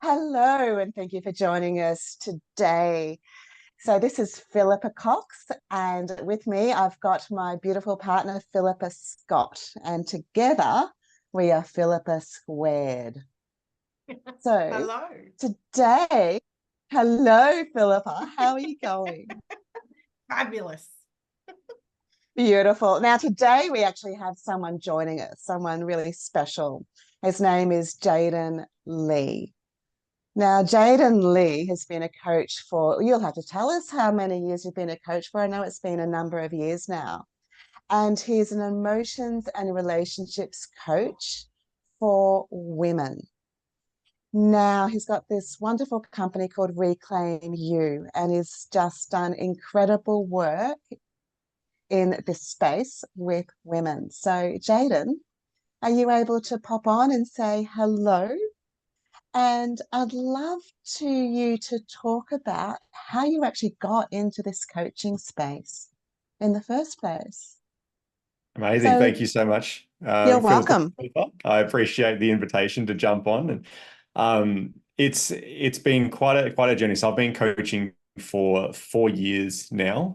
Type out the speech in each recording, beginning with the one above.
Hello, and thank you for joining us today. So, this is Philippa Cox, and with me, I've got my beautiful partner, Philippa Scott, and together we are Philippa Squared. So, Hello. today, hello, Philippa, how are you going? Fabulous. Beautiful. Now, today we actually have someone joining us, someone really special. His name is Jayden Lee. Now, Jayden Lee has been a coach for, you'll have to tell us how many years you've been a coach for. I know it's been a number of years now. And he's an emotions and relationships coach for women. Now, he's got this wonderful company called Reclaim You, and he's just done incredible work in this space with women. So, Jayden, are you able to pop on and say hello? And I'd love you to talk about how you actually got into this coaching space in the first place. Amazing. So Thank you so much, you're Philippa. welcome. I appreciate the invitation to jump on. And it's been quite a journey. So I've been coaching for 4 years now.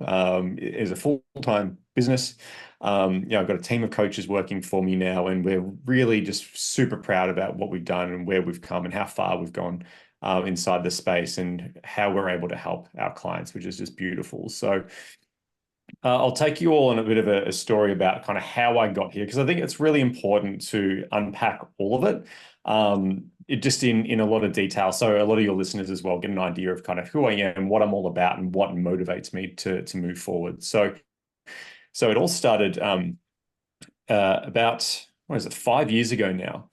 As a full-time business. I've got a team of coaches working for me now, and we're really just super proud about what we've done and where we've come and how far we've gone inside the space and how we're able to help our clients, which is just beautiful. So I'll take you all on a bit of a story about kind of how I got here, because I think it's really important to unpack all of it, it just in a lot of detail. So a lot of your listeners as well get an idea of kind of who I am, what I'm all about, and what motivates me to move forward. So it all started about, what is it, 5 years ago now.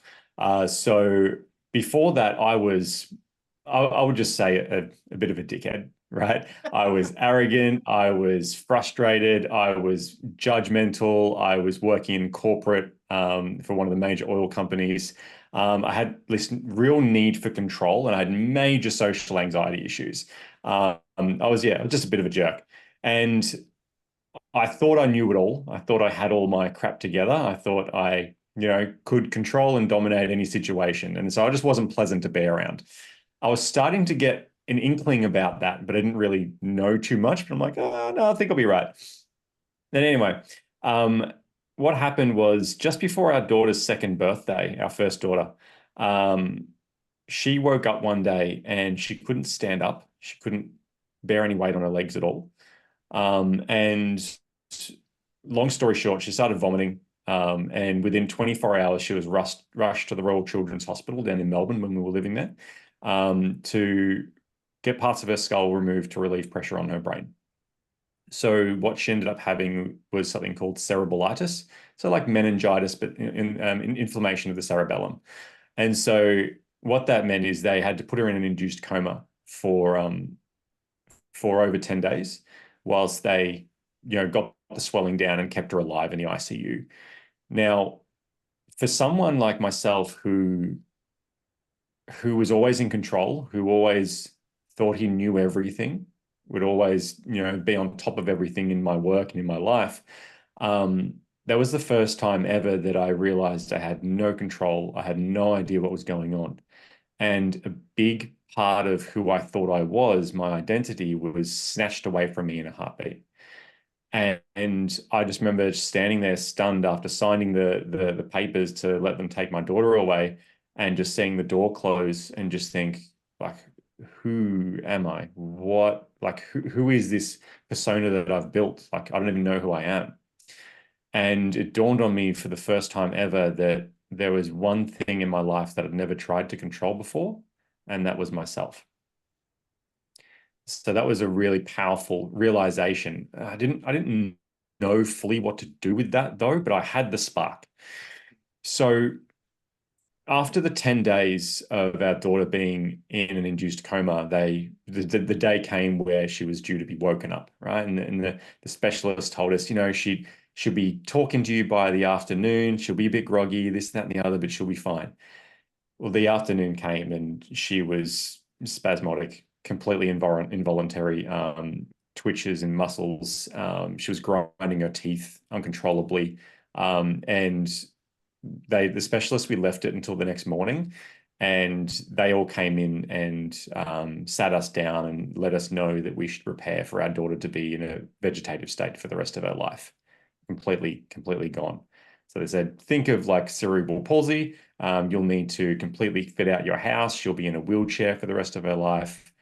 So before that, I would just say a bit of a dickhead, right? I was arrogant, I was frustrated, I was judgmental, I was working in corporate for one of the major oil companies. I had this real need for control, and I had major social anxiety issues. I was just a bit of a jerk. And I thought I knew it all. I thought I had all my crap together. I thought I, could control and dominate any situation. And so I just wasn't pleasant to be around. I was starting to get an inkling about that, but I didn't really know too much. But I'm like, oh, no, I think I'll be right. And anyway, what happened was just before our daughter's second birthday, our first daughter, she woke up one day and she couldn't stand up. She couldn't bear any weight on her legs at all. And long story short, she started vomiting. And within 24 hours, she was rushed to the Royal Children's Hospital down in Melbourne when we were living there, to get parts of her skull removed to relieve pressure on her brain. So what she ended up having was something called cereballitis. So like meningitis, but in inflammation of the cerebellum. And so what that meant is they had to put her in an induced coma for over 10 days whilst they, got the swelling down and kept her alive in the ICU. Now, for someone like myself who was always in control, who always thought he knew everything, would always, be on top of everything in my work and in my life, that was the first time ever that I realized I had no control. I had no idea what was going on. And a big part of who I thought I was, my identity, was snatched away from me in a heartbeat. And I just remember standing there stunned after signing the papers to let them take my daughter away, and just seeing the door close and just think, like, who am I? What, like, who is this persona that I've built? Like, I don't even know who I am. And it dawned on me for the first time ever that there was one thing in my life that I'd never tried to control before, and that was myself. So that was a really powerful realization. I didn't know fully what to do with that though, but I had the spark. So after the 10 days of our daughter being in an induced coma, the day came where she was due to be woken up, right? And the specialist told us, she'll be talking to you by the afternoon. She'll be a bit groggy, this, that, and the other, but she'll be fine. Well, the afternoon came and she was spasmodic, completely involuntary twitches and muscles. She was grinding her teeth uncontrollably. And the specialist, we left it until the next morning. And they all came in and sat us down and let us know that we should prepare for our daughter to be in a vegetative state for the rest of her life, completely gone. So they said, think of like cerebral palsy. You'll need to completely fit out your house. She'll be in a wheelchair for the rest of her life.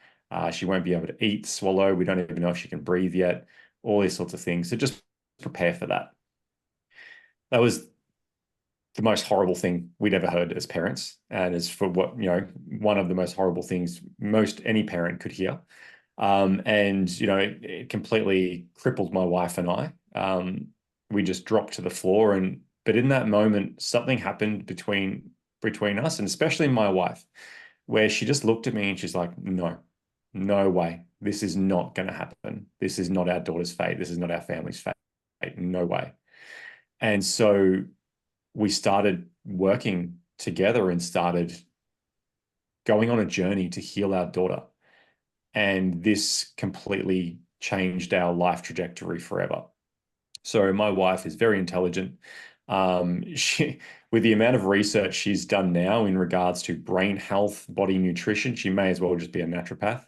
She won't be able to eat, swallow. We don't even know if she can breathe yet. All these sorts of things. So just prepare for that. That was the most horrible thing we'd ever heard as parents, and as for what, one of the most horrible things most any parent could hear. And it completely crippled my wife and I. We just dropped to the floor, but in that moment, something happened between us, and especially my wife, where she just looked at me and she's like, no way, this is not going to happen. This is not our daughter's fate. This is not our family's fate. No way. And so we started working together and started going on a journey to heal our daughter. And this completely changed our life trajectory forever. So my wife is very intelligent. With the amount of research she's done now in regards to brain health, body nutrition, she may as well just be a naturopath.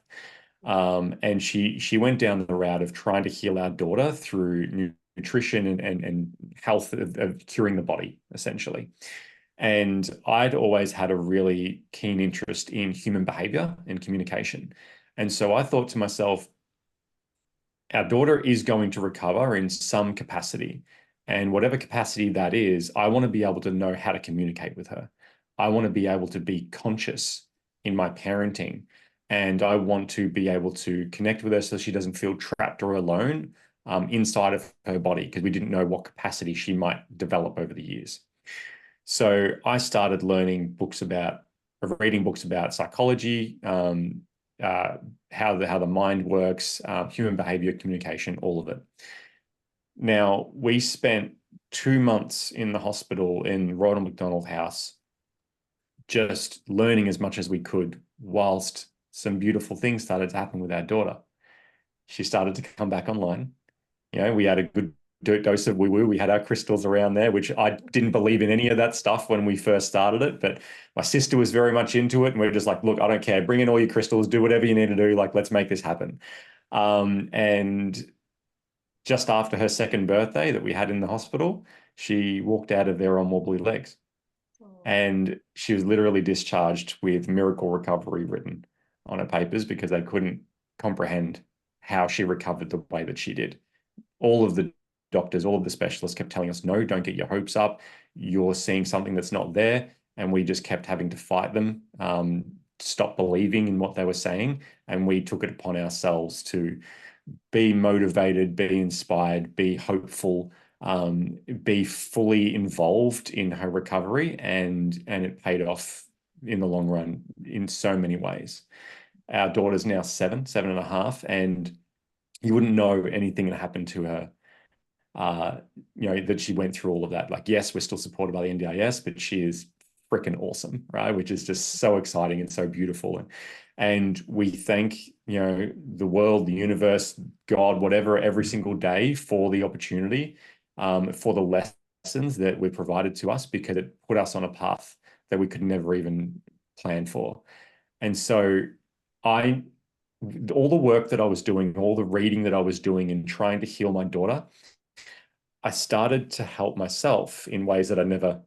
And she went down the route of trying to heal our daughter through nutrition and health of curing the body, essentially. And I'd always had a really keen interest in human behavior and communication. And so I thought to myself, our daughter is going to recover in some capacity. And whatever capacity that is, I want to be able to know how to communicate with her. I want to be able to be conscious in my parenting. And I want to be able to connect with her so she doesn't feel trapped or alone inside of her body, because we didn't know what capacity she might develop over the years. So I started reading books about psychology, how the mind works, human behavior, communication, all of it. Now, we spent 2 months in the hospital in Ronald McDonald House, just learning as much as we could, whilst some beautiful things started to happen with our daughter. She started to come back online. We had a good dose of woo-woo. We had our crystals around there, which I didn't believe in any of that stuff when we first started it, but my sister was very much into it, and we were just like, look, I don't care. Bring in all your crystals, do whatever you need to do. Like, let's make this happen. And just after her second birthday that we had in the hospital, she walked out of there on wobbly legs. And she was literally discharged with miracle recovery written on her papers, because they couldn't comprehend how she recovered the way that she did. All of the doctors, all of the specialists kept telling us, no, don't get your hopes up. You're seeing something that's not there. And we just kept having to fight them, stop believing in what they were saying. And we took it upon ourselves to be motivated, be inspired, be hopeful, be fully involved in her recovery. And it paid off in the long run in so many ways. Our daughter's now 7.5, and you wouldn't know anything that happened to her, that she went through all of that. Like, yes, we're still supported by the NDIS, but she is freaking awesome, right? Which is just so exciting and so beautiful. And we thank, the world, the universe, God, whatever, every single day for the opportunity, for the lessons that were provided to us, because it put us on a path that we could never even plan for. And so all the work that I was doing, all the reading that I was doing and trying to heal my daughter, I started to help myself in ways that I never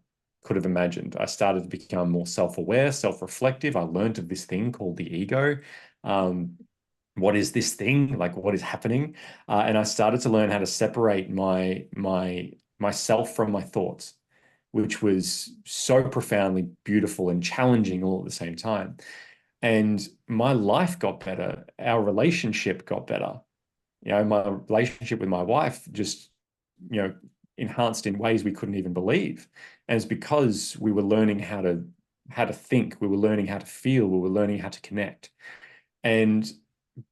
could have imagined. I started to become more self-aware, self-reflective. I learned of this thing called the ego. What is this thing? Like, what is happening? And I started to learn how to separate myself from my thoughts, which was so profoundly beautiful and challenging all at the same time. And my life got better. Our relationship got better. My relationship with my wife just, enhanced in ways we couldn't even believe. And it's because we were learning how to think, we were learning how to feel, we were learning how to connect. And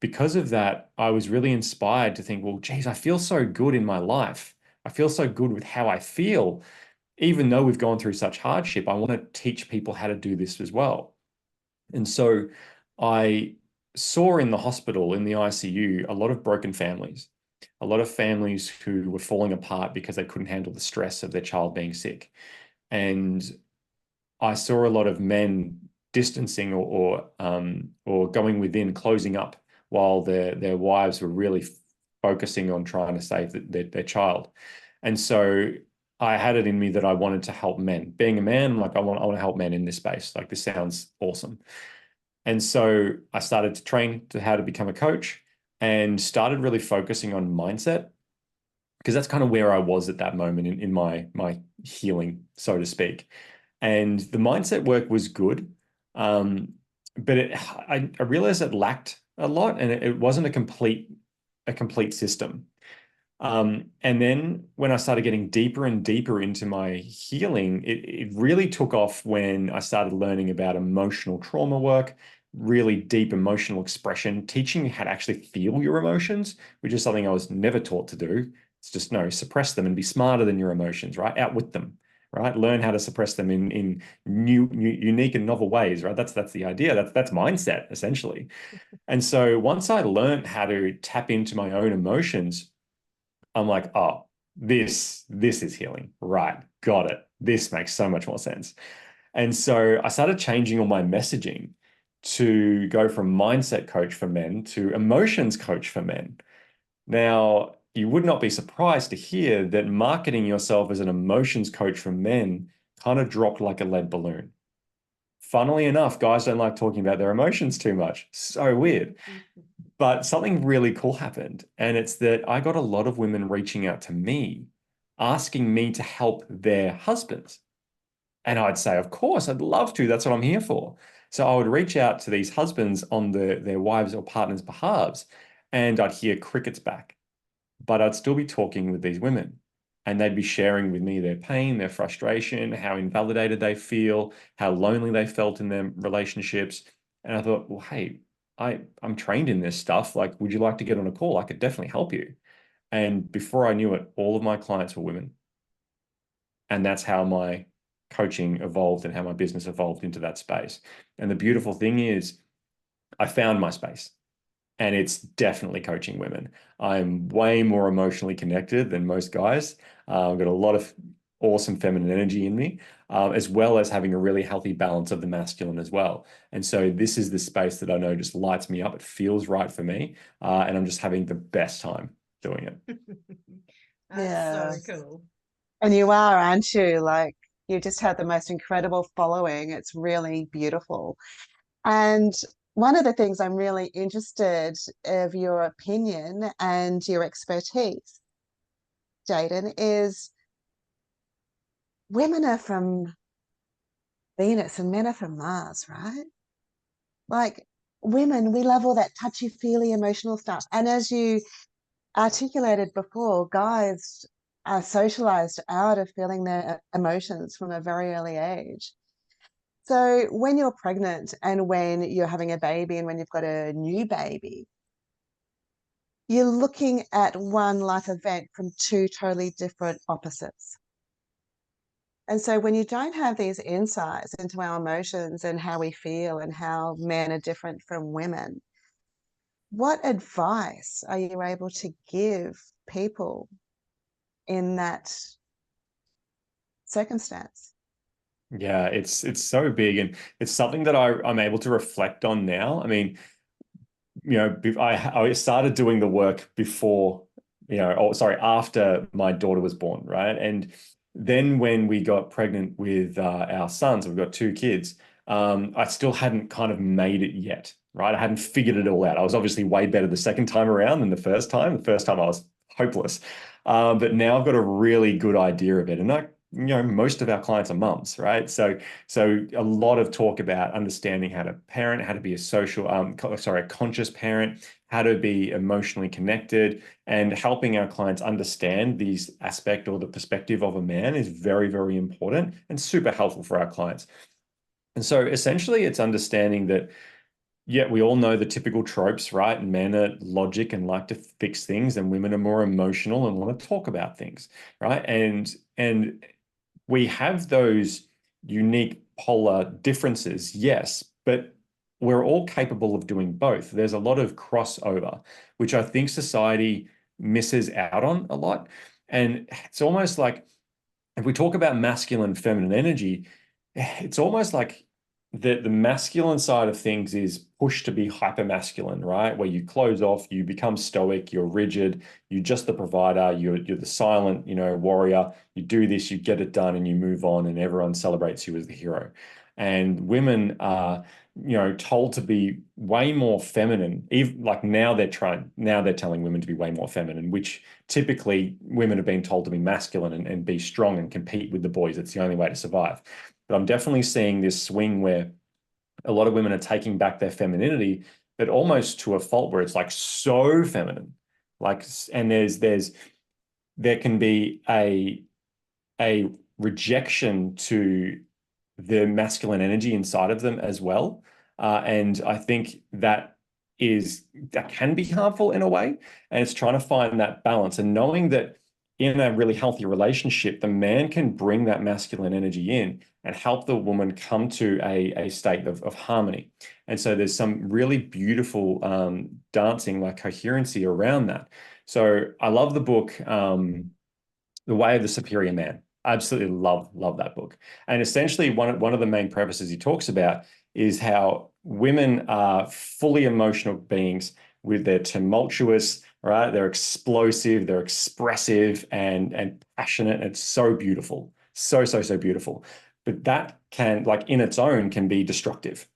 because of that, I was really inspired to think, well, geez, I feel so good in my life. I feel so good with how I feel. Even though we've gone through such hardship, I want to teach people how to do this as well. And so I saw in the hospital, in the ICU, a lot of broken families, a lot of families who were falling apart because they couldn't handle the stress of their child being sick. And I saw a lot of men distancing or going within, closing up, while their wives were really focusing on trying to save their child. And so I had it in me that I wanted to help men. Being a man, I'm like, I want to help men in this space. Like, this sounds awesome. And so I started to train to how to become a coach and started really focusing on mindset, because that's kind of where I was at that moment in my healing, so to speak. And the mindset work was good, but I realized it lacked a lot, and it wasn't a complete system. And then when I started getting deeper and deeper into my healing, it really took off when I started learning about emotional trauma work, really deep emotional expression, teaching you how to actually feel your emotions, which is something I was never taught to do. It's just, no, suppress them and be smarter than your emotions, right? Outwit them, right? Learn how to suppress them in new, unique and novel ways, right? That's the idea. That's mindset, essentially. And so once I learned how to tap into my own emotions, I'm like, oh, this is healing. Right. Got it. This makes so much more sense. And so I started changing all my messaging to go from mindset coach for men to emotions coach for men. Now, you would not be surprised to hear that marketing yourself as an emotions coach for men kind of dropped like a lead balloon. Funnily enough, guys don't like talking about their emotions too much. So weird. But something really cool happened, and it's that I got a lot of women reaching out to me, asking me to help their husbands. And I'd say, of course, I'd love to. That's what I'm here for. So I would reach out to these husbands on their wives' or partners' behalves, and I'd hear crickets back. But I'd still be talking with these women, and they'd be sharing with me their pain, their frustration, how invalidated they feel, how lonely they felt in their relationships. And I thought, well, hey, I'm trained in this stuff. Like, would you like to get on a call? I could definitely help you. And before I knew it, all of my clients were women. And that's how my coaching evolved and how my business evolved into that space. And the beautiful thing is, I found my space, and it's definitely coaching women. I'm way more emotionally connected than most guys. I've got a lot of awesome feminine energy in me, as well as having a really healthy balance of the masculine as well. And so this is the space that I know just lights me up. It feels right for me, and I'm just having the best time doing it. That's so cool. And you are, aren't you? Like, you just have the most incredible following. It's really beautiful. And one of the things I'm really interested of your opinion and your expertise, Jayden, is women are from Venus and men are from Mars, right? Like, women, we love all that touchy-feely emotional stuff. And as you articulated before, guys are socialized out of feeling their emotions from a very early age. So when you're pregnant and when you're having a baby and when you've got a new baby, you're looking at one life event from two totally different opposites. And so when you don't have these insights into our emotions and how we feel and how men are different from women, what advice are you able to give people in that circumstance? Yeah, it's so big, and it's something that I'm able to reflect on now. I mean, I started doing the work before, after my daughter was born, right? And then when we got pregnant with our sons, we've got two kids, I still hadn't kind of made it yet, right? I hadn't figured it all out. I was obviously way better the second time around than the first time. The first time I was hopeless. But now I've got a really good idea of it. And most of our clients are mums, right? So a lot of talk about understanding how to parent, how to be a conscious parent, how to be emotionally connected, and helping our clients understand these aspect or the perspective of a man is very, very important and super helpful for our clients. And so essentially it's understanding that, yeah, we all know the typical tropes, right? Men are logic and like to fix things, and women are more emotional and want to talk about things, right? And we have those unique polar differences, yes, but we're all capable of doing both. There's a lot of crossover, which I think society misses out on a lot. And it's almost like, if we talk about masculine, feminine energy, it's almost like the masculine side of things is pushed to be hyper masculine, right? Where you close off, you become stoic, you're rigid, you're just the provider, you're the silent, warrior. You do this, you get it done, and you move on, and everyone celebrates you as the hero. And women are, told to be way more feminine. Even like now they're telling women to be way more feminine, which typically women have been told to be masculine and be strong and compete with the boys. It's the only way to survive. But I'm definitely seeing this swing where a lot of women are taking back their femininity, but almost to a fault where it's like so feminine. Like, and there can be a rejection to the masculine energy inside of them as well. And I think that can be harmful in a way. And it's trying to find that balance and knowing that in a really healthy relationship, the man can bring that masculine energy in and help the woman come to a state of harmony. And so there's some really beautiful dancing, like coherency around that. So I love the book, The Way of the Superior Man. I absolutely love that book. And essentially one of the main prefaces he talks about is how women are fully emotional beings with their tumultuous, right? They're explosive, they're expressive and passionate. It's so beautiful. So beautiful. But that can, like in its own, can be destructive,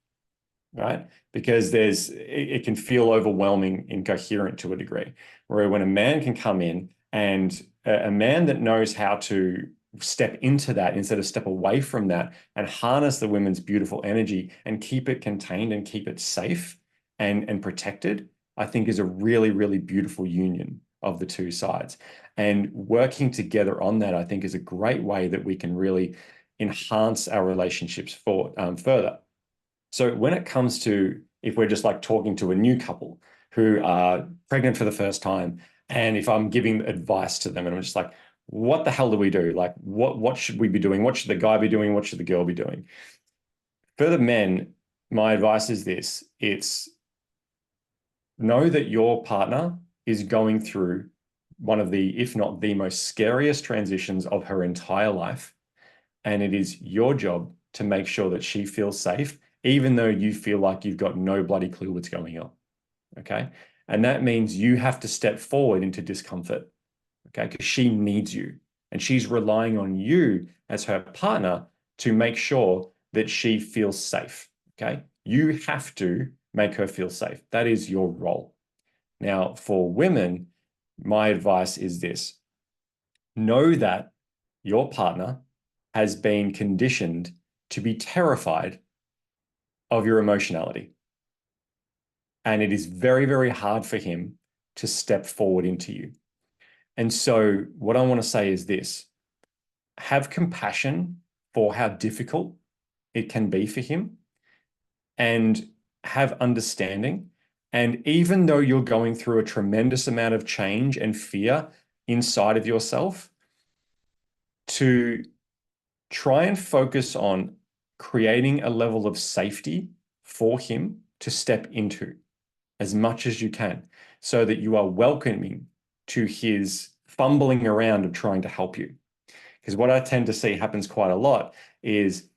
right? Because it can feel overwhelming, incoherent to a degree. Where when a man can come in and a man that knows how to step into that instead of step away from that and harness the women's beautiful energy and keep it contained and keep it safe and protected, I think is a really, really beautiful union of the two sides. And working together on that, I think, is a great way that we can really enhance our relationships further. So when it comes to, if we're just like talking to a new couple who are pregnant for the first time, and if I'm giving advice to them and I'm just like, what the hell do we do? Like, what should we be doing? What should the guy be doing? What should the girl be doing? For the men, my advice is this: it's know that your partner is going through one of the, if not the most scariest transitions of her entire life. And it is your job to make sure that she feels safe, even though you feel like you've got no bloody clue what's going on. Okay. And that means you have to step forward into discomfort. Okay. Because she needs you and she's relying on you as her partner to make sure that she feels safe. Okay. You have to make her feel safe. That is your role. Now, for women, my advice is this: know that your partner has been conditioned to be terrified of your emotionality. And it is very, very hard for him to step forward into you. And so what I want to say is this: have compassion for how difficult it can be for him and have understanding. And even though you're going through a tremendous amount of change and fear inside of yourself, to try and focus on creating a level of safety for him to step into as much as you can, so that you are welcoming to his fumbling around of trying to help you. Because what I tend to see happens quite a lot is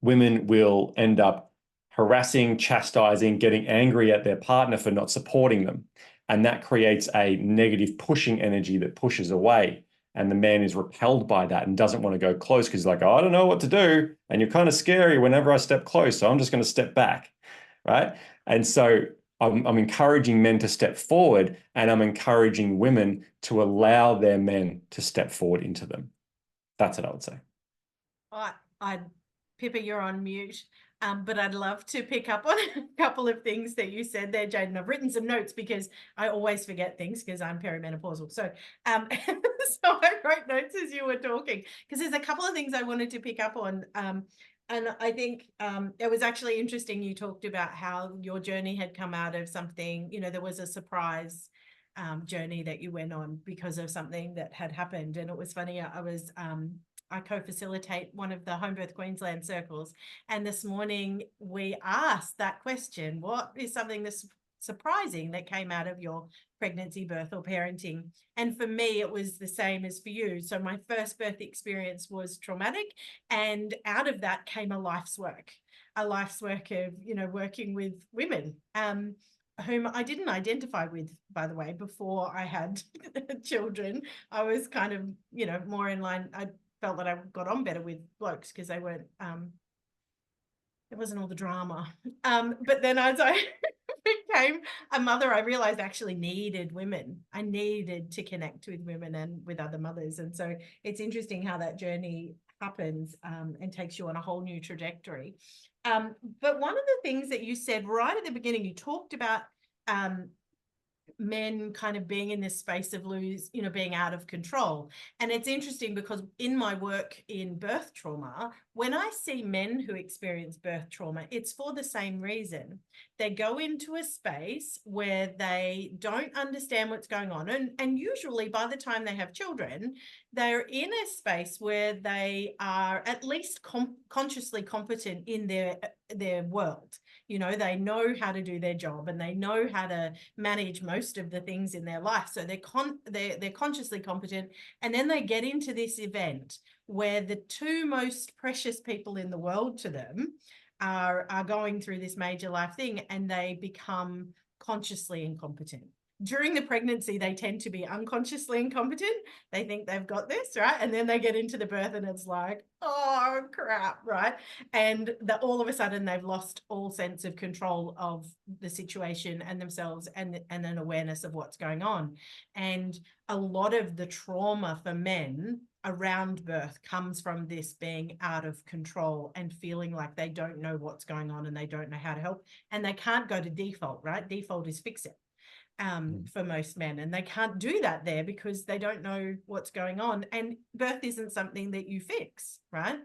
women will end up harassing, chastising, getting angry at their partner for not supporting them. And that creates a negative pushing energy that pushes away. And the man is repelled by that and doesn't want to go close because he's like, oh, I don't know what to do. And you're kind of scary whenever I step close. So I'm just going to step back. Right. And so I'm encouraging men to step forward, and I'm encouraging women to allow their men to step forward into them. That's what I would say. Pippa, you're on mute. But I'd love to pick up on a couple of things that you said there, Jayden. I've written some notes because I always forget things because I'm perimenopausal. So, so I wrote notes as you were talking because there's a couple of things I wanted to pick up on. And I think it was actually interesting. You talked about how your journey had come out of something, there was a surprise journey that you went on because of something that had happened. And it was funny. I co-facilitate one of the Home Birth Queensland circles. And this morning we asked that question: what is something that's surprising that came out of your pregnancy, birth, or parenting? And for me, it was the same as for you. So my first birth experience was traumatic, and out of that came a life's work. a life's work of, working with women, whom I didn't identify with, by the way, before I had children. I was kind of, more in line. I felt that I got on better with blokes because they weren't, it wasn't all the drama. But then as I became a mother, I realized I actually needed women. I needed to connect with women and with other mothers. And so it's interesting how that journey happens, and takes you on a whole new trajectory. But one of the things that you said right at the beginning, you talked about men kind of being in this space of being out of control. And it's interesting because in my work in birth trauma, when I see men who experience birth trauma, it's for the same reason. They go into a space where they don't understand what's going on. And usually by the time they have children, they're in a space where they are at least consciously competent in their world. They know how to do their job and they know how to manage most of the things in their life. So they're consciously competent. And then they get into this event where the two most precious people in the world to them are going through this major life thing, and they become consciously incompetent. During the pregnancy, they tend to be unconsciously incompetent. They think they've got this, right? And then they get into the birth and it's like, oh, crap, right? And all of a sudden they've lost all sense of control of the situation and themselves and an awareness of what's going on. And a lot of the trauma for men around birth comes from this being out of control and feeling like they don't know what's going on and they don't know how to help. And they can't go to default, right? Default is fix it. For most men, and they can't do that there because they don't know what's going on. And birth isn't something that you fix, right?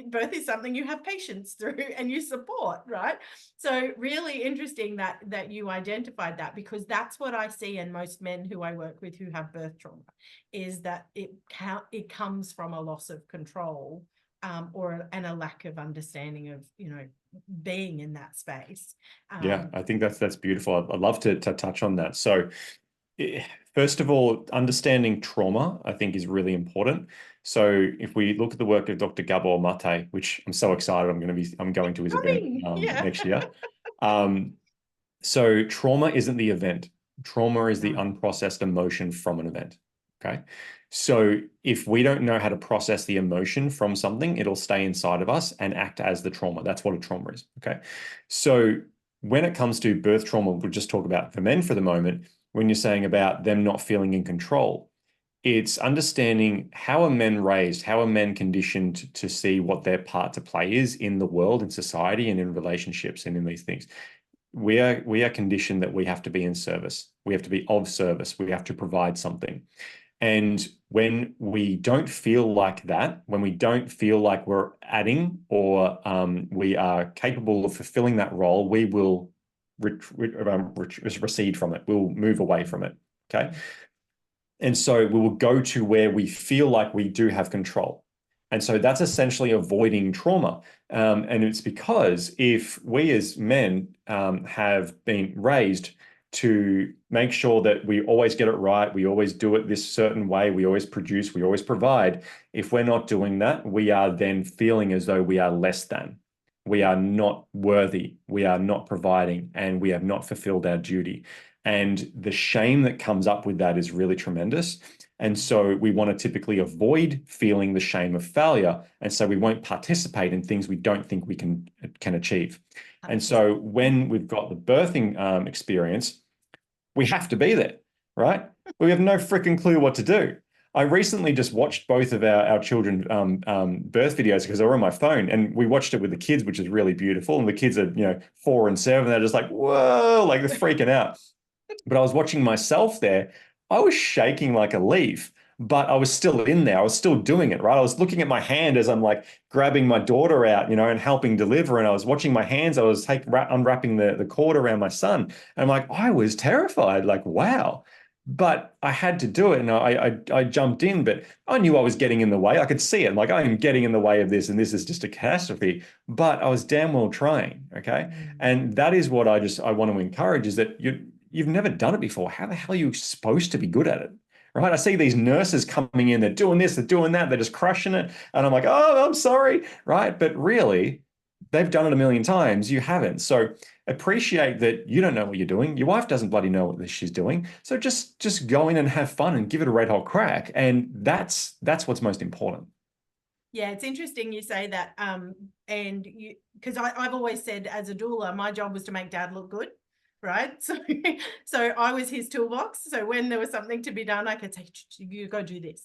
Birth is something you have patience through and you support, right? So really interesting that you identified that, because that's what I see in most men who I work with who have birth trauma, is that it comes from a loss of control, and a lack of understanding of being in that space. Yeah, I think that's beautiful. I'd love to touch on that. So first of all, understanding trauma, I think, is really important. So if we look at the work of Dr. Gabor Mate, which I'm so excited, I'm going to his event next year. So trauma isn't the event. Trauma is the unprocessed emotion from an event. Okay. So if we don't know how to process the emotion from something, it'll stay inside of us and act as the trauma. That's what a trauma is. Okay. So when it comes to birth trauma, we'll just talk about for men for the moment. When you're saying about them not feeling in control, it's understanding how are men raised, how are men conditioned to see what their part to play is in the world, in society, and in relationships, and in these things. We are conditioned that we have to be in service. We have to be of service. We have to provide something. And when we don't feel like that, when we don't feel like we're adding or we are capable of fulfilling that role, we will recede from it. We'll move away from it. Okay. And so we will go to where we feel like we do have control. And so that's essentially avoiding trauma. And it's because if we as men have been raised to make sure that we always get it right, we always do it this certain way, we always produce, we always provide. If we're not doing that, we are then feeling as though we are less than. We are not worthy, we are not providing, and we have not fulfilled our duty. And the shame that comes up with that is really tremendous. And so we want to typically avoid feeling the shame of failure. And so we won't participate in things we don't think we can achieve. And so when we've got the birthing experience, we have to be there, right? We have no freaking clue what to do. I recently just watched both of our children birth videos because they were on my phone, and we watched it with the kids, which is really beautiful. And the kids are, 4 and 7. They're just like, whoa, like they're freaking out. But I was watching myself there. I was shaking like a leaf, but I was still in there. I was still doing it, right? I was looking at my hand as I'm like grabbing my daughter out, and helping deliver. And I was watching my hands. I was unwrapping the cord around my son. And I'm like, I was terrified, like, wow. But I had to do it, and I jumped in, but I knew I was getting in the way. I could see it. Like, I am getting in the way of this, and this is just a catastrophe. But I was damn well trying, okay? And that is what I want to encourage, is that you've never done it before. How the hell are you supposed to be good at it? Right? I see these nurses coming in, they're doing this, they're doing that, they're just crushing it. And I'm like, oh, I'm sorry. Right? But really, they've done it a million times. You haven't. So appreciate that you don't know what you're doing. Your wife doesn't bloody know what she's doing. So just go in and have fun and give it a red hot crack. And that's what's most important. Yeah, it's interesting you say that. And you, because I've always said as a doula, my job was to make dad look good, right? So, so I was his toolbox. So when there was something to be done, I could say, you go do this.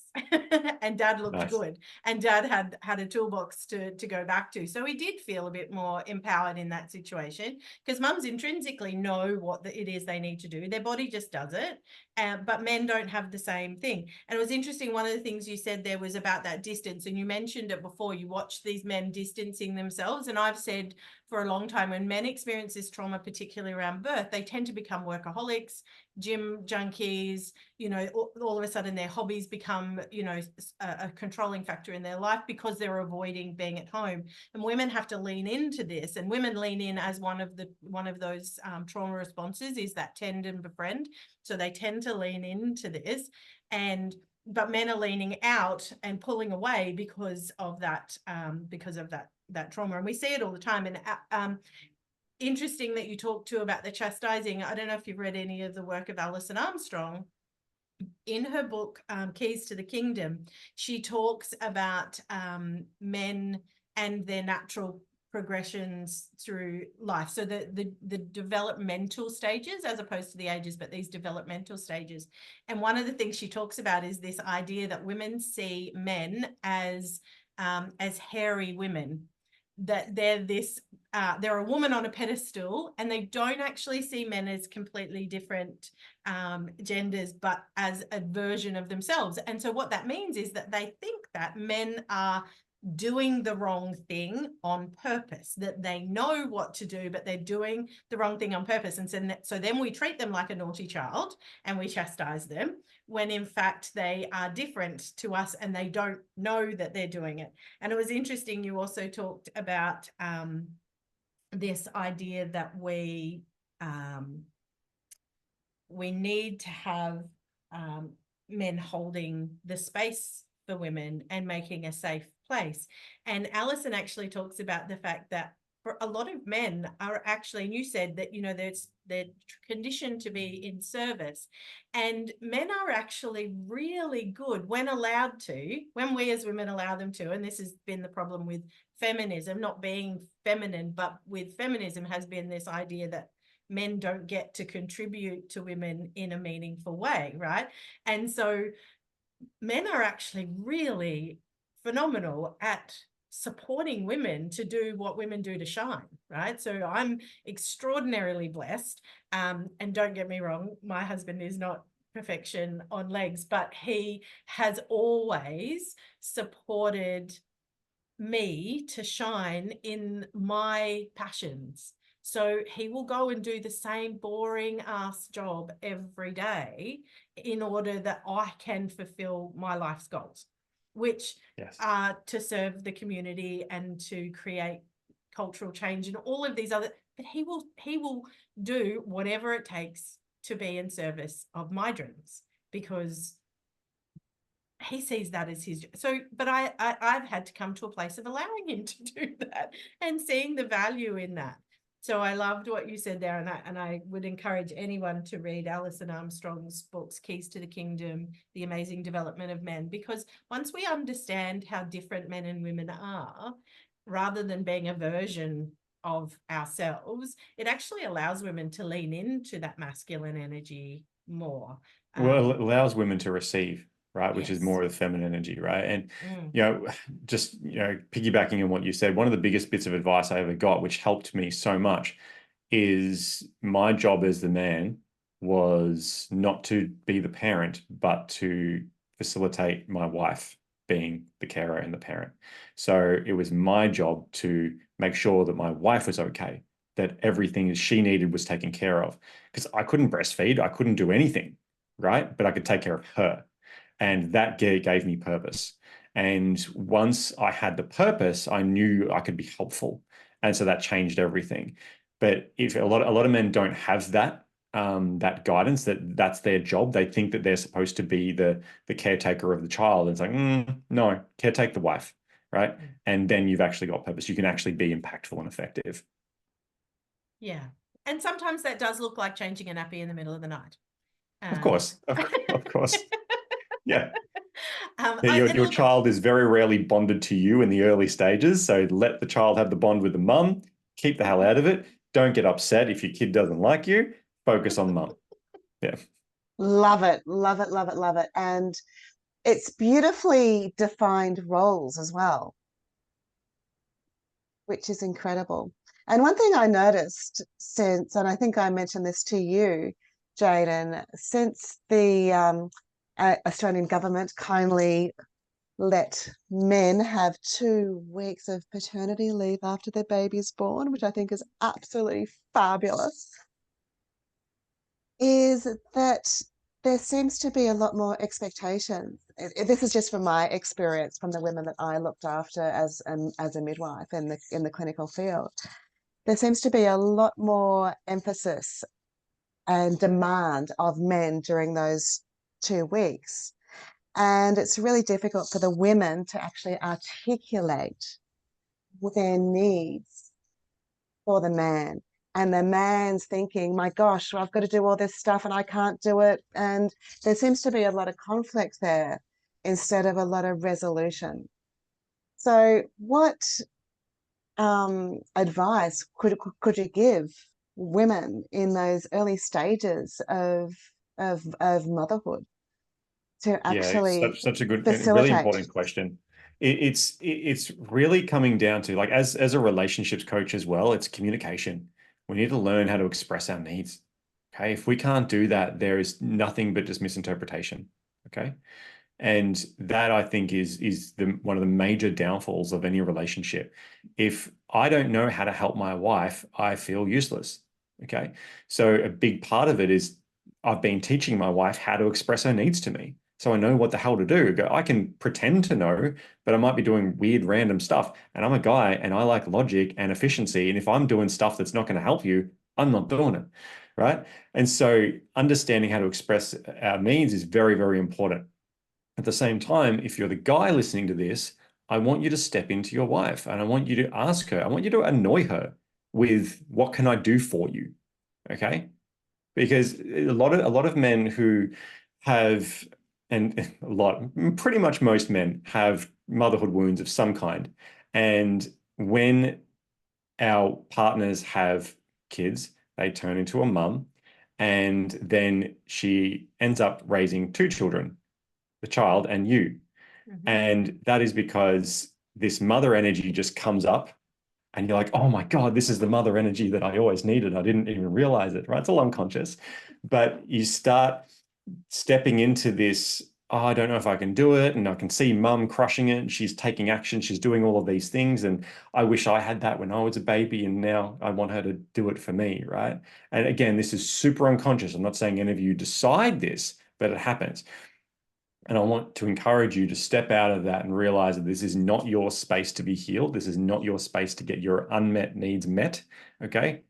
And dad looked Nice. good. And dad had a toolbox to go back to. So he did feel a bit more empowered in that situation, because mums intrinsically know what it is they need to do. Their body just does it. But men don't have the same thing. And it was interesting, one of the things you said there was about that distance, and you mentioned it before, you watch these men distancing themselves. And I've said for a long time, when men experience this trauma, particularly around birth, they tend to become workaholics, gym junkies, you know, all of a sudden their hobbies become, you know, a controlling factor in their life because they're avoiding being at home. And women have to lean into this, and women lean in as one of those trauma responses is that tend and befriend. So they tend to lean into this, but men are leaning out and pulling away because of that trauma. And we see it all the time. And interesting that you talked to about the chastising. I don't know if you've read any of the work of Alison Armstrong. In her book, Keys to the Kingdom, she talks about men and their natural progressions through life. So the developmental stages, as opposed to the ages, but these developmental stages. And one of the things she talks about is this idea that women see men as hairy women, that they're a woman on a pedestal, and they don't actually see men as completely different genders, but as a version of themselves. And so what that means is that they think that men are doing the wrong thing on purpose, that they know what to do, but they're doing the wrong thing on purpose. And so then we treat them like a naughty child and we chastise them, when in fact they are different to us and they don't know that they're doing it. And it was interesting, you also talked about this idea that we need to have men holding the space for women and making a safe place. And Alison actually talks about the fact that for a lot of men are actually, and you said that, you know, they're conditioned to be in service, and men are actually really good when allowed to, when we as women allow them to. And this has been the problem with feminism, not being feminine, but with feminism has been this idea that men don't get to contribute to women in a meaningful way, right? And so men are actually really phenomenal at supporting women to do what women do to shine, right? So I'm extraordinarily blessed. And don't get me wrong, my husband is not perfection on legs, but he has always supported me to shine in my passions. So he will go and do the same boring ass job every day in order that I can fulfill my life's goals, which are to serve the community and to create cultural change and all of these other. But he will do whatever it takes to be in service of my dreams, because he sees that as his. So, but I've had to come to a place of allowing him to do that and seeing the value in that. So I loved what you said there, and I would encourage anyone to read Alison Armstrong's books, Keys to the Kingdom, The Amazing Development of Men, because once we understand how different men and women are, rather than being a version of ourselves, it actually allows women to lean into that masculine energy more. Well, it allows women to receive, right? Which is Yes. more of the feminine energy, right? And, you know, just, you know, piggybacking on what you said, one of the biggest bits of advice I ever got, which helped me so much, is my job as the man was not to be the parent, but to facilitate my wife being the carer and the parent. So it was my job to make sure that my wife was okay, that everything that she needed was taken care of, because I couldn't breastfeed, I couldn't do anything, right? But I could take care of her. And that gave me purpose. And once I had the purpose, I knew I could be helpful. And so that changed everything. But if a lot of men don't have that, that guidance, that's their job, they think that they're supposed to be the caretaker of the child. And it's like, no, caretake the wife, right? And then you've actually got purpose. You can actually be impactful and effective. Yeah. And sometimes that does look like changing a nappy in the middle of the night. Of course. Of course. Yeah. I- Your, and your look, child is very rarely bonded to you in the early stages. So let the child have the bond with the mum. Keep the hell out of it. Don't get upset if your kid doesn't like you. Focus on mum. Yeah. Love it, love it, love it, love it. And it's beautifully defined roles as well, which is incredible. And one thing I noticed since, and I think I mentioned this to you, Jayden, since the Australian government kindly let men have 2 weeks of paternity leave after their baby's born, which I think is absolutely fabulous, is that there seems to be a lot more expectations. This is just from my experience from the women that I looked after as a midwife in the clinical field. There seems to be a lot more emphasis and demand of men during those 2 weeks. And it's really difficult for the women to actually articulate their needs for the man. And the man's thinking, my gosh, well, I've got to do all this stuff and I can't do it. And there seems to be a lot of conflict there instead of a lot of resolution. So, what advice could you give women in those early stages of motherhood to Yeah, actually such a good, and really facilitate? important question. It's really coming down to, like, as a relationships coach as well, it's communication. We need to learn how to express our needs. Okay. If we can't do that, there is nothing but just misinterpretation. Okay. And that, I think, is one of the major downfalls of any relationship. If I don't know how to help my wife, I feel useless. Okay. So a big part of it is I've been teaching my wife how to express her needs to me. So I know what the hell to do. I can pretend to know, but I might be doing weird, random stuff. And I'm a guy and I like logic and efficiency. And if I'm doing stuff that's not going to help you, I'm not doing it. Right. And so understanding how to express our needs is very, very important. At the same time, if you're the guy listening to this, I want you to step into your wife and I want you to ask her, I want you to annoy her with, what can I do for you? Okay. Because a lot of men who have, and pretty much most men have motherhood wounds of some kind. And when our partners have kids, they turn into a mum, and then she ends up raising 2 children, the child and you. And that is because this mother energy just comes up and you're like, oh my God, this is the mother energy that I always needed. I didn't even realize it, right? It's all unconscious. But you start stepping into this, oh, I don't know if I can do it. And I can see mum crushing it. And she's taking action. She's doing all of these things. And I wish I had that when I was a baby. And now I want her to do it for me, right? And again, this is super unconscious. I'm not saying any of you decide this, but it happens. And I want to encourage you to step out of that and realize that this is not your space to be healed. This is not your space to get your unmet needs met. Okay.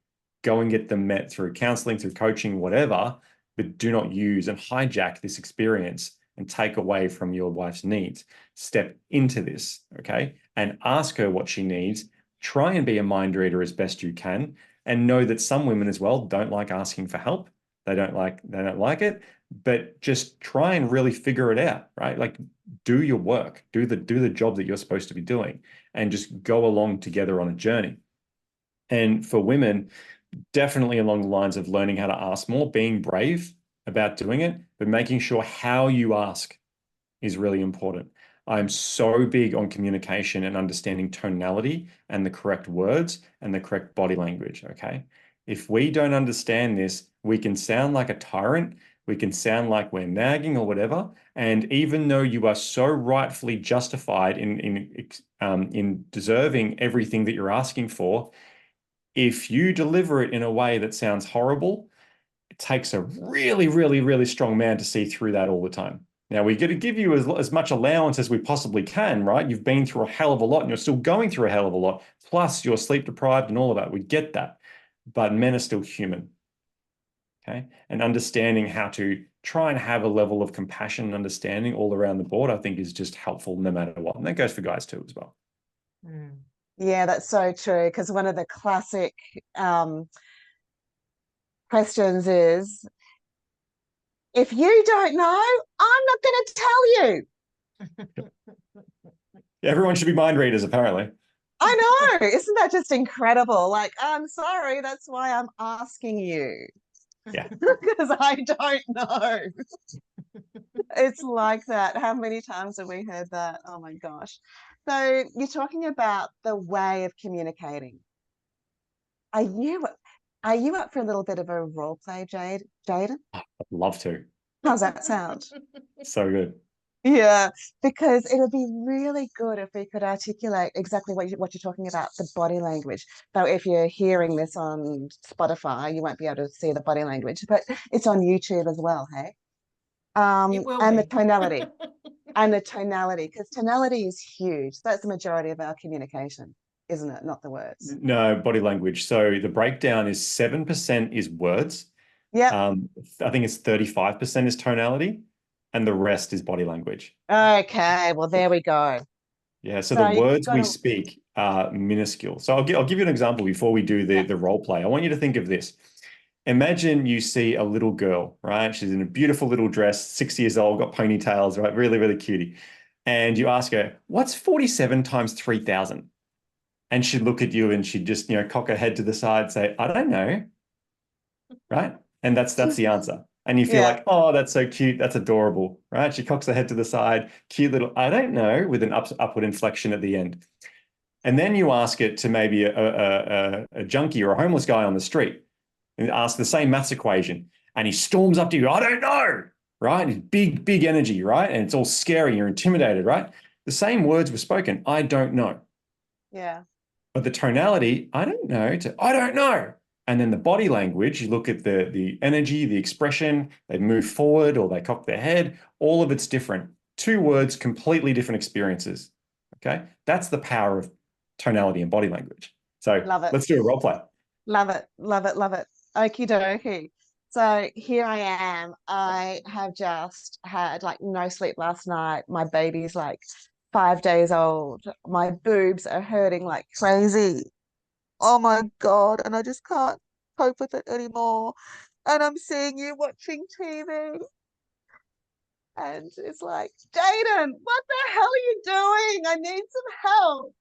Go and get them met through counseling, through coaching, whatever, but do not use and hijack this experience and take away from your wife's needs. Step into this. Okay. And ask her what she needs. Try and be a mind reader as best you can. And know that some women as well don't like asking for help. They don't like it, but just try and really figure it out, right? Like, do your work, do the job that you're supposed to be doing, and just go along together on a journey. And for women, definitely along the lines of learning how to ask more, being brave about doing it, but making sure how you ask is really important. I'm so big on communication and understanding tonality and the correct words and the correct body language. Okay. If we don't understand this, we can sound like a tyrant. We can sound like we're nagging or whatever. And even though you are so rightfully justified in deserving everything that you're asking for, if you deliver it in a way that sounds horrible, it takes a really, really, really strong man to see through that all the time. Now, we got to give you as much allowance as we possibly can, right? You've been through a hell of a lot and you're still going through a hell of a lot. Plus, you're sleep deprived and all of that. We get that. But men are still human. Okay. And understanding how to try and have a level of compassion and understanding all around the board, I think, is just helpful no matter what. And that goes for guys too as well. Mm. Yeah, that's so true. Because one of the classic questions is, if you don't know, I'm not going to tell you. Everyone should be mind readers, apparently. I know. Isn't that just incredible? Like, I'm sorry, that's why I'm asking you. Yeah. Because I don't know. It's like that. How many times have we heard that? Oh my gosh. So you're talking about the way of communicating. Are you are you up for a little bit of a role play, Jayden? I'd love to. How's that sound? So good. Yeah, because it'll be really good if we could articulate exactly what you're talking about, the body language. Though if you're hearing this on Spotify, you won't be able to see the body language, but it's on YouTube as well, hey? It will And the be. tonality. And the tonality, because tonality is huge. That's the majority of our communication, isn't it? Not the words. No, body language. So the breakdown is 7% is words. Yep. I think it's 35% is tonality, and the rest is body language. Okay. Well, there we go. Yeah, so the So you've words got we to, speak are minuscule. So I'll give you an example before we do yeah. the role play. I want you to think of this. Imagine you see a little girl, right? She's in a beautiful little dress, 6 years old, got ponytails, right? Really, really cutie. And you ask her, what's 47 times 3,000? And she'd look at you and she'd just, cock her head to the side, say, I don't know, right? And that's the answer. And you feel Yeah. like, oh, that's so cute, that's adorable, right? She cocks her head to the side, cute little, I don't know, with an upward inflection at the end. And then you ask it to maybe a junkie or a homeless guy on the street and ask the same maths equation. And he storms up to you, I don't know, right? He's big, big energy, right? And it's all scary, you're intimidated, right? The same words were spoken, I don't know. Yeah. But the tonality, I don't know, to I don't know. And then the body language, you look at the energy, the expression, they move forward or they cock their head, all of it's different. Two words, completely different experiences. Okay. That's the power of tonality and body language. So Love it. let's do a role play. Love it. Love it. Love it. Okie dokie. So here I am. I have just had like no sleep last night. My baby's like 5 days old. My boobs are hurting like crazy. Oh my God. And I just can't cope with it anymore. And I'm seeing you watching TV. And it's like, Jayden, what the hell are you doing? I need some help.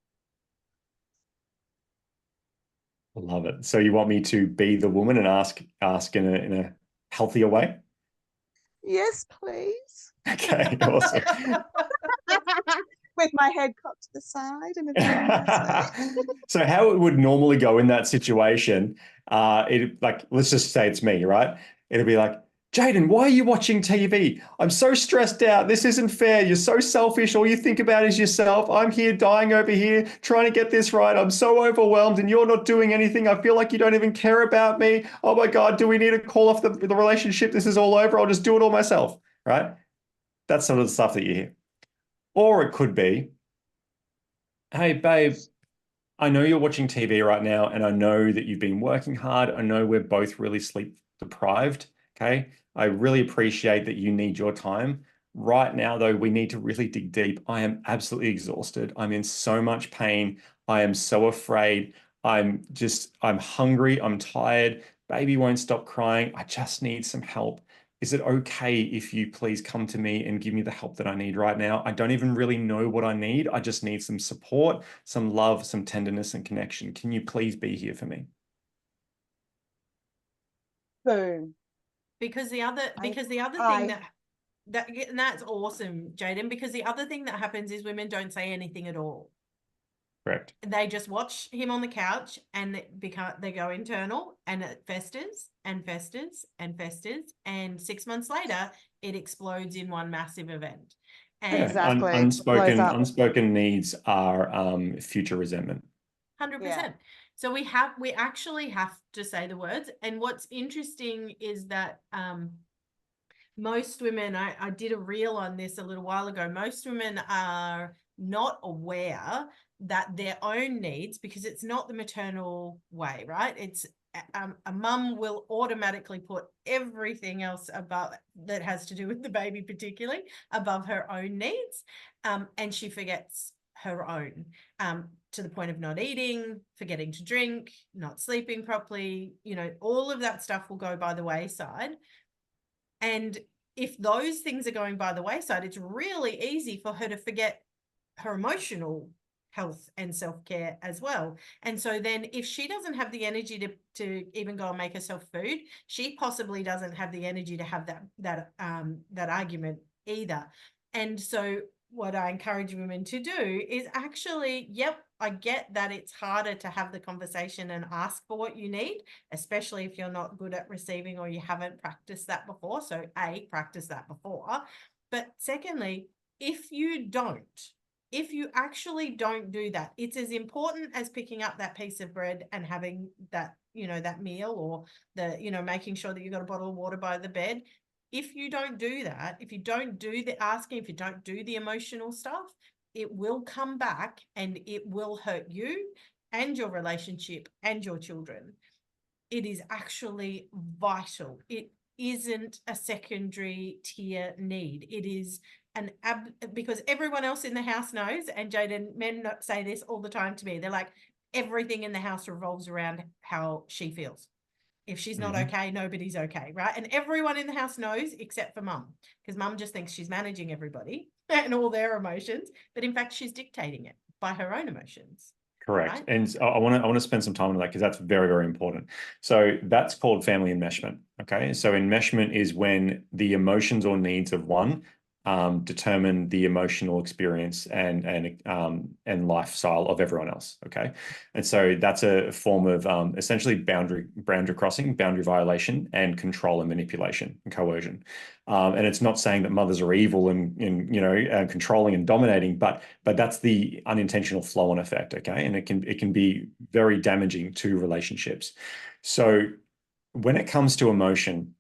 I love it. So you want me to be the woman and ask in a healthier way? Yes, please. Okay, awesome. With my head cocked to the side in a very nice way. So how it would normally go in that situation, let's just say it's me, right? It'll be like, Jayden, why are you watching TV? I'm so stressed out. This isn't fair. You're so selfish. All you think about is yourself. I'm here dying over here trying to get this right. I'm so overwhelmed and you're not doing anything. I feel like you don't even care about me. Oh my God, do we need to call off the relationship? This is all over. I'll just do it all myself, right? That's sort of the stuff that you hear. Or it could be, hey, babe, I know you're watching TV right now, and I know that you've been working hard. I know we're both really sleep deprived. Okay. I really appreciate that you need your time. Right now, though, we need to really dig deep. I am absolutely exhausted. I'm in so much pain. I am so afraid. I'm hungry. I'm tired. Baby won't stop crying. I just need some help. Is it okay if you please come to me and give me the help that I need right now? I don't even really know what I need. I just need some support, some love, some tenderness and connection. Can you please be here for me? Boom. Because the other thing and that's awesome, Jayden, because the other thing that happens is women don't say anything at all. Correct. They just watch him on the couch and they go internal, and it festers and festers and festers, and 6 months later it explodes in one massive event. And Yeah. Exactly. Blows up. Unspoken needs are future resentment. 100%. Yeah. So we actually have to say the words. And what's interesting is that most women, I did a reel on this a little while ago, most women are not aware that their own needs, because it's not the maternal way, right? It's a mum will automatically put everything else above that has to do with the baby, particularly above her own needs, and she forgets her own. to the point of not eating, forgetting to drink, not sleeping properly, you know, all of that stuff will go by the wayside. And if those things are going by the wayside, it's really easy for her to forget her emotional health and self-care as well. And so then if she doesn't have the energy to even go and make herself food, she possibly doesn't have the energy to have that argument either. And so what I encourage women to do is actually, yep, I get that it's harder to have the conversation and ask for what you need, especially if you're not good at receiving or you haven't practiced that before. So A, practice that before. But secondly, if you actually don't do that, it's as important as picking up that piece of bread and having that, you know, that meal, or the, you know, making sure that you've got a bottle of water by the bed. If you don't do that, if you don't do the asking, if you don't do the emotional stuff, it will come back and it will hurt you and your relationship and your children. It is actually vital. It isn't a secondary tier need. It is because everyone else in the house knows, and Jayden, men say this all the time to me. They're like, everything in the house revolves around how she feels. If she's not okay, nobody's okay, right? And everyone in the house knows except for mum, because mum just thinks she's managing everybody and all their emotions, but in fact, she's dictating it by her own emotions. Correct. Right? And I want to spend some time on that because that's very, very important. So that's called family enmeshment. Okay. So enmeshment is when the emotions or needs of one determine the emotional experience and lifestyle of everyone else. Okay. And so that's a form of essentially boundary crossing, boundary violation, and control and manipulation and coercion. And it's not saying that mothers are evil and you know, controlling and dominating, but that's the unintentional flow-on effect. Okay. And it can be very damaging to relationships. So when it comes to emotion,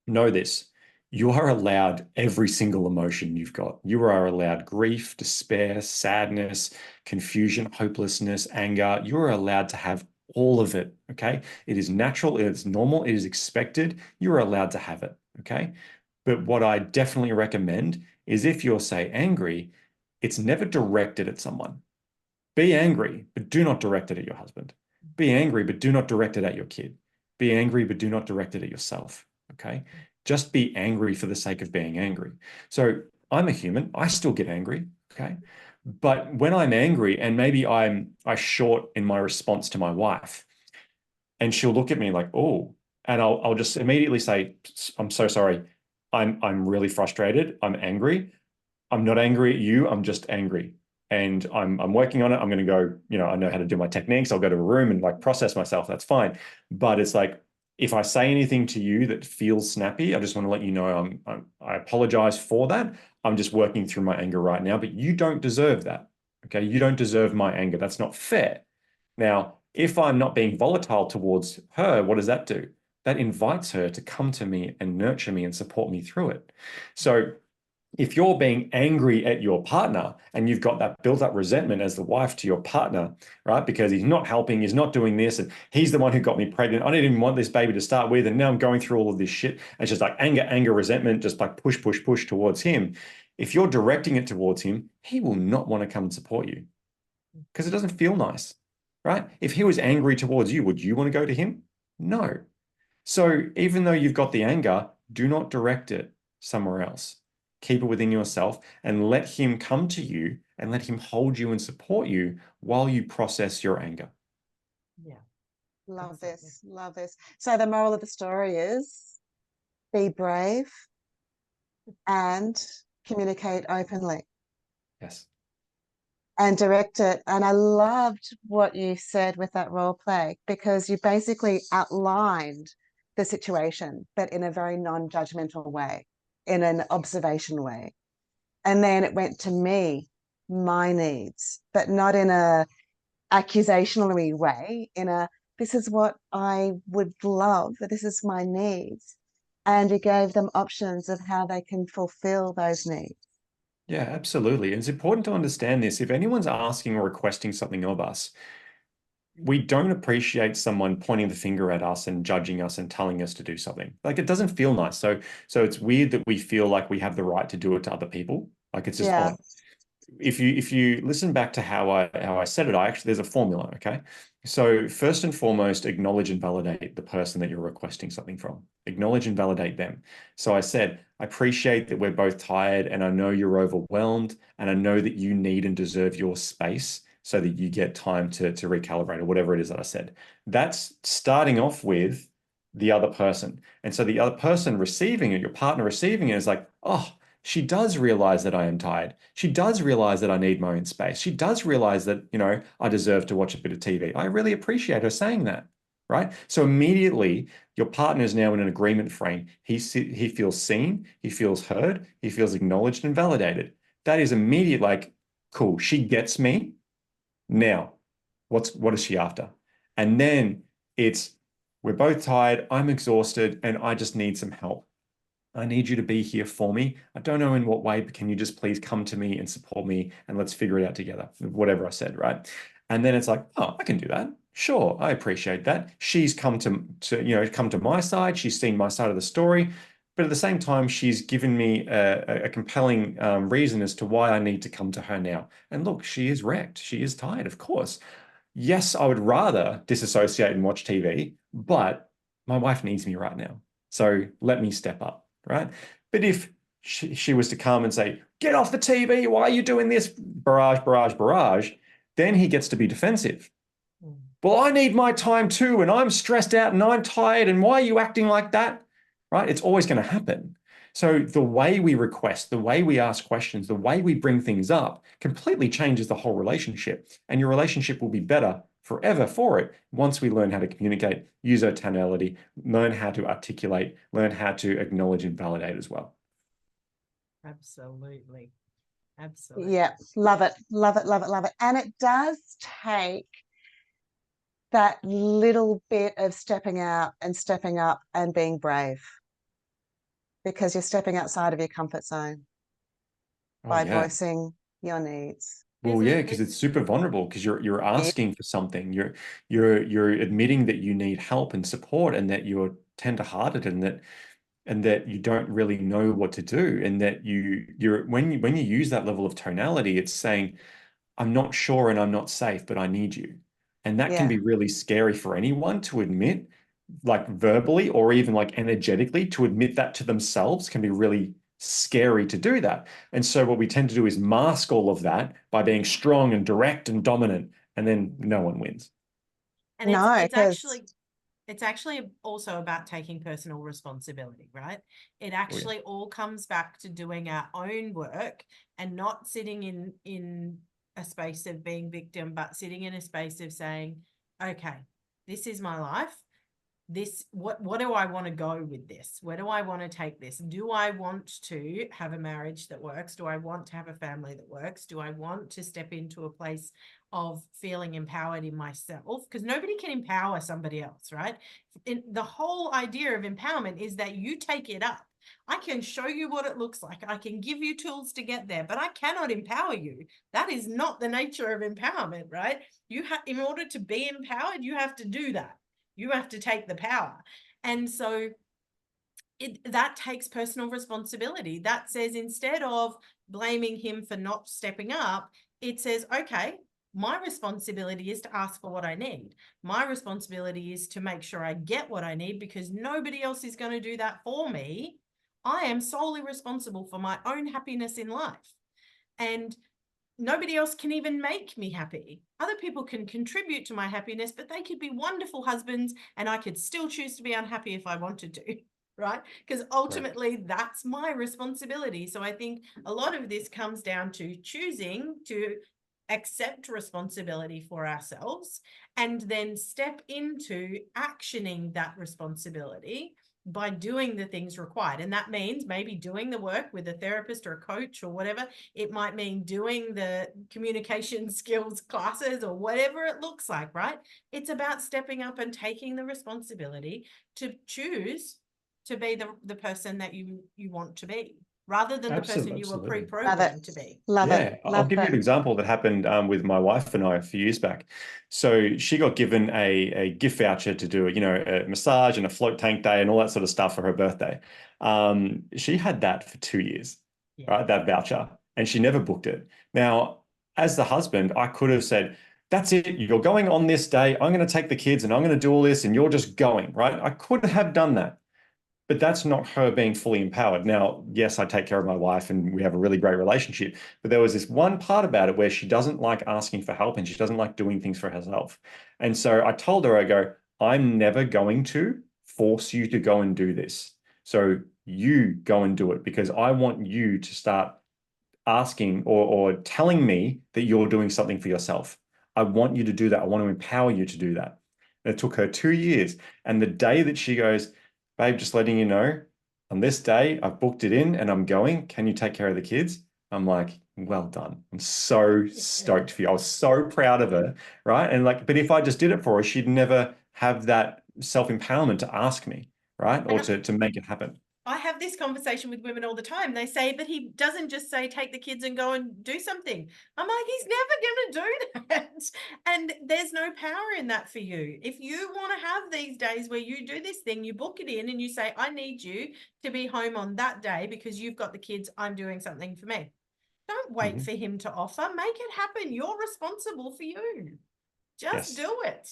know this: you are allowed every single emotion you've got. You are allowed grief, despair, sadness, confusion, hopelessness, anger. You are allowed to have all of it. Okay. It is natural. It is normal. It is expected. You are allowed to have it. Okay. But what I definitely recommend is, if you're, say, angry, it's never directed at someone. Be angry, but do not direct it at your husband. Be angry, but do not direct it at your kid. Be angry, but do not direct it at yourself. Okay. Just be angry for the sake of being angry. So I'm a human. I still get angry. Okay. But when I'm angry and maybe I short in my response to my wife, and she'll look at me like, oh, and I'll just immediately say, I'm so sorry. I'm really frustrated. I'm angry. I'm not angry at you. I'm just angry. And I'm working on it. I'm going to go, you know, I know how to do my techniques. I'll go to a room and like process myself. That's fine. But it's like, if I say anything to you that feels snappy, I just want to let you know I apologize for that. I'm just working through my anger right now, but you don't deserve that. Okay. You don't deserve my anger. That's not fair. Now, if I'm not being volatile towards her, what does that do? That invites her to come to me and nurture me and support me through it. So if you're being angry at your partner and you've got that built up resentment as the wife to your partner, right? Because he's not helping, he's not doing this, and he's the one who got me pregnant. I didn't even want this baby to start with, and now I'm going through all of this shit. And it's just like anger, resentment, just like push towards him. If you're directing it towards him, he will not want to come and support you because it doesn't feel nice, right? If he was angry towards you, would you want to go to him? No. So even though you've got the anger, do not direct it somewhere else. Keep it within yourself and let him come to you and let him hold you and support you while you process your anger. Yeah. Love this. Love this. So the moral of the story is be brave and communicate openly. Yes. And direct it. And I loved what you said with that role play, because you basically outlined the situation, but in a very non-judgmental way, in an observation way. And then it went to me, my needs, but not in a accusationary way, in a, this is what I would love, this is my needs. And you gave them options of how they can fulfill those needs. Yeah, absolutely. And it's important to understand this. If anyone's asking or requesting something of us, we don't appreciate someone pointing the finger at us and judging us and telling us to do something. Like, it doesn't feel nice. So it's weird that we feel like we have the right to do it to other people. Like, it's just odd. if you listen back to how I said it, there's a formula, okay? So first and foremost, acknowledge and validate the person that you're requesting something from. Acknowledge and validate them. So I said, I appreciate that we're both tired and I know you're overwhelmed and I know that you need and deserve your space so that you get time to recalibrate or whatever it is that I said. That's starting off with the other person. And so the other person receiving it, your partner receiving it, is like, oh, she does realize that I am tired. She does realize that I need my own space. She does realize that, I deserve to watch a bit of TV. I really appreciate her saying that, right? So immediately your partner is now in an agreement frame. He feels seen, he feels heard, he feels acknowledged and validated. That is immediate, like, cool, she gets me. Now, what is she after? And then it's, we're both tired, I'm exhausted, and I just need some help. I need you to be here for me. I don't know in what way, but can you just please come to me and support me and let's figure it out together, whatever I said, right? And then it's like, oh, I can do that. Sure, I appreciate that. She's come to my side. She's seen my side of the story. But at the same time, she's given me a compelling reason as to why I need to come to her now. And look, she is wrecked. She is tired, of course. Yes, I would rather disassociate and watch TV, but my wife needs me right now. So let me step up, right? But if she was to come and say, get off the TV, why are you doing this? Barrage, barrage, barrage. Then he gets to be defensive. Well, I need my time too, and I'm stressed out and I'm tired, and why are you acting like that? Right? It's always going to happen. So the way we request, the way we ask questions, the way we bring things up completely changes the whole relationship. And your relationship will be better forever for it once we learn how to communicate, use our tonality, learn how to articulate, learn how to acknowledge and validate as well. Absolutely. Absolutely. Yeah, love it, love it, love it, love it. And it does take that little bit of stepping out and stepping up and being brave, because you're stepping outside of your comfort zone by voicing your needs. Well, yeah, because it's super vulnerable because you're asking for something. You're admitting that you need help and support and that you're tender-hearted and that you don't really know what to do, and that when you use that level of tonality, it's saying, I'm not sure and I'm not safe, but I need you. And that can be really scary for anyone to admit, like verbally or even like energetically, to admit that to themselves can be really scary to do that. And so what we tend to do is mask all of that by being strong and direct and dominant, and then no one wins. And it's actually also about taking personal responsibility, right? It actually all comes back to doing our own work and not sitting in a space of being victim, but sitting in a space of saying, okay, this is my life. What do I want to go with this? Where do I want to take this? Do I want to have a marriage that works? Do I want to have a family that works? Do I want to step into a place of feeling empowered in myself? Because nobody can empower somebody else, right? The whole idea of empowerment is that you take it up. I can show you what it looks like. I can give you tools to get there, but I cannot empower you. That is not the nature of empowerment, right? In order to be empowered, you have to do that. You have to take the power. And so that takes personal responsibility. That says, instead of blaming him for not stepping up, it says, okay, my responsibility is to ask for what I need. My responsibility is to make sure I get what I need, because nobody else is going to do that for me. I am solely responsible for my own happiness in life. And nobody else can even make me happy. Other people can contribute to my happiness, but they could be wonderful husbands and I could still choose to be unhappy if I wanted to, right? Because ultimately that's my responsibility. So I think a lot of this comes down to choosing to accept responsibility for ourselves and then step into actioning that responsibility by doing the things required. And that means maybe doing the work with a therapist or a coach or whatever. It might mean doing the communication skills classes or whatever it looks like, right? It's about stepping up and taking the responsibility to choose to be the person that you want to be, rather than the person you were pre-programmed to be. Love it. I'll give you an example that happened with my wife and I a few years back. So she got given a gift voucher to do a massage and a float tank day and all that sort of stuff for her birthday. She had that for 2 years, right? That voucher. and she never booked it. Now, as the husband, I could have said, that's it, you're going on this day. I'm going to take the kids and I'm going to do all this and you're just going, right? I could have done that. But that's not her being fully empowered. Now, yes, I take care of my wife and we have a really great relationship. But there was this one part about it where she doesn't like asking for help and she doesn't like doing things for herself. And so I told her, I go, I'm never going to force you to go and do this. So you go and do it because I want you to start asking or telling me that you're doing something for yourself. I want you to do that. I want to empower you to do that. And it took her 2 years. And the day that she goes, babe, just letting you know, on this day, I've booked it in and I'm going. Can you take care of the kids? I'm like, well done. I'm so stoked for you. I was so proud of her, right? And like, but if I just did it for her, she'd never have that self-empowerment to ask me, right? Or to make it happen. I have this conversation with women all the time. They say, but he doesn't just say, take the kids and go and do something. I'm like, he's never going to do that. And there's no power in that for you. If you want to have these days where you do this thing, you book it in and you say, I need you to be home on that day because you've got the kids. I'm doing something for me. Don't wait for him to offer. Make it happen. You're responsible for you. Just do it.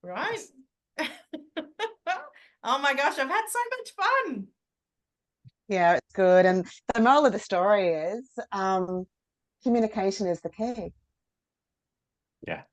Right? Yes. Oh my gosh, I've had so much fun. Yeah, it's good. And the moral of the story is communication is the key. Yeah.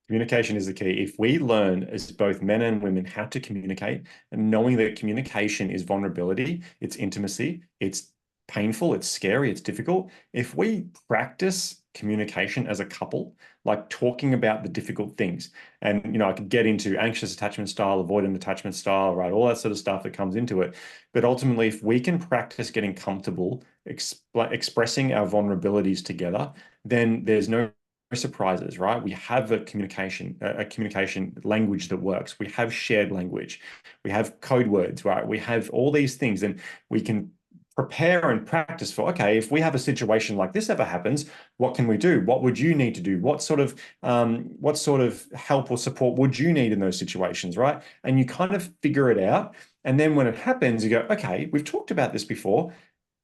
Communication is the key. If we learn as both men and women how to communicate and knowing that communication is vulnerability, it's intimacy, it's painful, it's scary, it's difficult. If we practice communication as a couple, like talking about the difficult things, and I could get into anxious attachment style, avoidant attachment style, right? All that sort of stuff that comes into it. But ultimately, if we can practice getting comfortable expressing our vulnerabilities together, then there's no surprises, right? We have a communication language that works. We have shared language. We have code words, right? We have all these things, and we can prepare and practice for, okay, if we have a situation like this ever happens, what can we do? What would you need to do? What sort of help or support would you need in those situations, right? And you kind of figure it out. And then when it happens, you go, okay, we've talked about this before.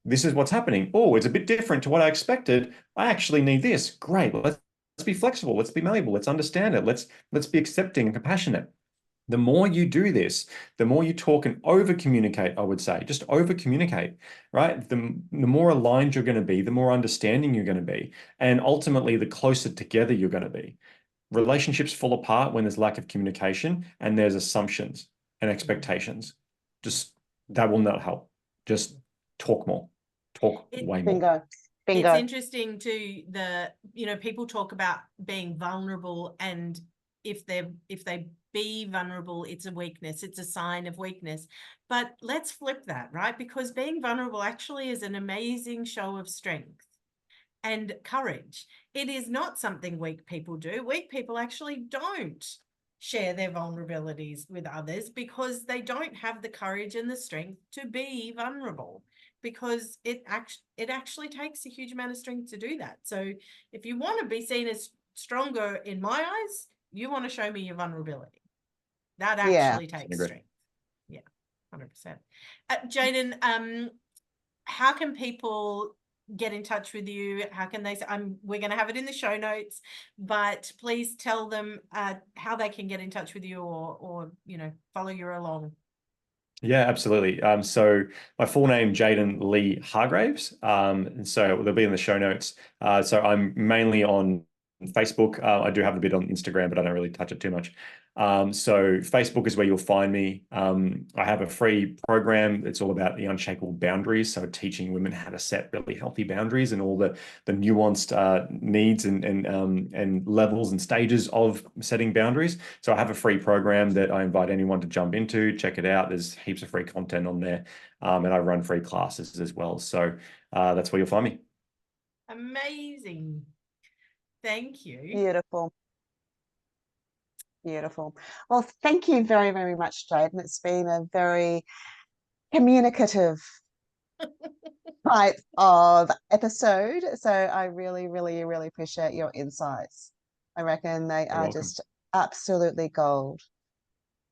This is what's happening. Oh, it's a bit different to what I expected. I actually need this. Great. Let's be flexible. Let's be malleable. Let's understand it. Let's be accepting and compassionate. The more you do this, the more you talk and over communicate, I would say, just over communicate, right? The more aligned you're going to be, the more understanding you're going to be. And ultimately, the closer together you're going to be. Relationships fall apart when there's lack of communication and there's assumptions and expectations. Just that will not help. Just talk more, talk way more. Bingo. It's interesting too, people talk about being vulnerable, and if they be vulnerable, it's a weakness, it's a sign of weakness. But let's flip that, right? Because being vulnerable actually is an amazing show of strength and courage. It is not something weak people do. Weak people actually don't share their vulnerabilities with others because they don't have the courage and the strength to be vulnerable, because it actually takes a huge amount of strength to do that. So if you want to be seen as stronger in my eyes, you want to show me your vulnerability. That actually takes strength. Yeah, 100%. Jayden, how can people get in touch with you? How can they say, we're going to have it in the show notes, but please tell them how they can get in touch with you or follow you along. Yeah, absolutely. So my full name, Jayden Lee Hargreaves. And so they'll be in the show notes. So I'm mainly on Facebook. I do have a bit on Instagram, but I don't really touch it too much. So Facebook is where you'll find me. I have a free program. It's all about the unshakable boundaries. So teaching women how to set really healthy boundaries and all the nuanced needs and levels and stages of setting boundaries. So I have a free program that I invite anyone to jump into. Check it out. There's heaps of free content on there. And I run free classes as well. So that's where you'll find me. Amazing. Thank you. Beautiful. Beautiful. Well, thank you very, very much, Jayden. It's been a very communicative type of episode. So I really, really, really appreciate your insights. I reckon they are just absolutely gold.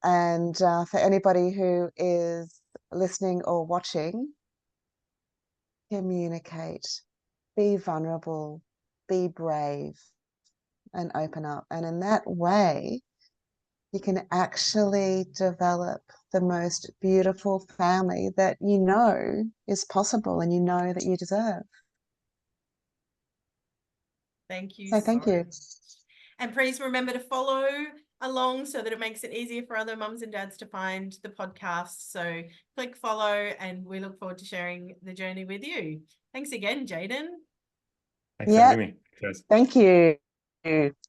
And for anybody who is listening or watching, communicate. be vulnerable, be brave, and open up. And in that way, you can actually develop the most beautiful family that you know is possible and you know that you deserve. Thank you So thank you. much. And please remember to follow along so that it makes it easier for other mums and dads to find the podcast. So click follow, and we look forward to sharing the journey with you. Thanks again, Jayden. Thanks for having me. Cheers. Thank you.